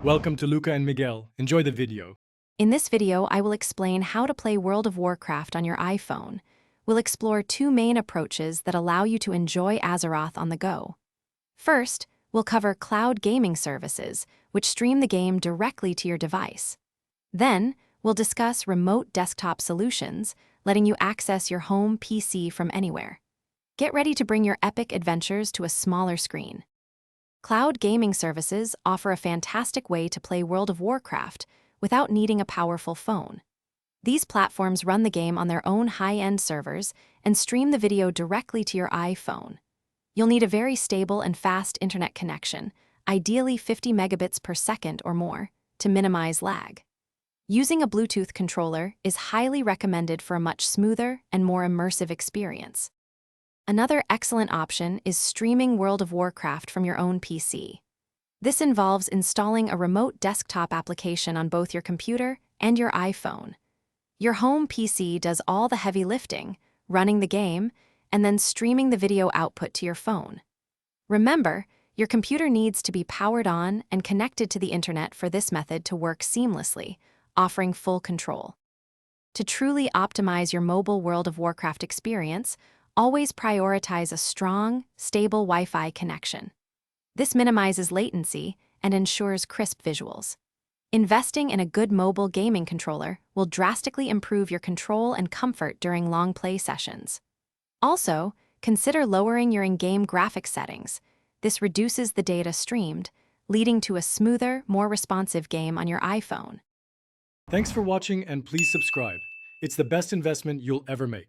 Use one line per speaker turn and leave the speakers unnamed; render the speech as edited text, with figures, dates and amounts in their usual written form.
Welcome to Luca and Miguel. Enjoy the video.
In this video, I will explain how to play World of Warcraft on your iPhone. We'll explore two main approaches that allow you to enjoy Azeroth on the go. First, we'll cover cloud gaming services, which stream the game directly to your device. Then, we'll discuss remote desktop solutions, letting you access your home PC from anywhere. Get ready to bring your epic adventures to a smaller screen. Cloud gaming services offer a fantastic way to play World of Warcraft without needing a powerful phone. These platforms run the game on their own high-end servers and stream the video directly to your iPhone. You'll need a very stable and fast internet connection, ideally 50 megabits per second or more, to minimize lag. Using a Bluetooth controller is highly recommended for a much smoother and more immersive experience. Another excellent option is streaming World of Warcraft from your own PC. This involves installing a remote desktop application on both your computer and your iPhone. Your home PC does all the heavy lifting, running the game, and then streaming the video output to your phone. Remember, your computer needs to be powered on and connected to the internet for this method to work seamlessly, offering full control. To truly optimize your mobile World of Warcraft experience, always prioritize a strong, stable Wi-Fi connection. This minimizes latency and ensures crisp visuals. Investing in a good mobile gaming controller will drastically improve your control and comfort during long play sessions. Also, consider lowering your in-game graphics settings. This reduces the data streamed, leading to a smoother, more responsive game on your iPhone.
Thanks for watching and please subscribe. It's the best investment you'll ever make.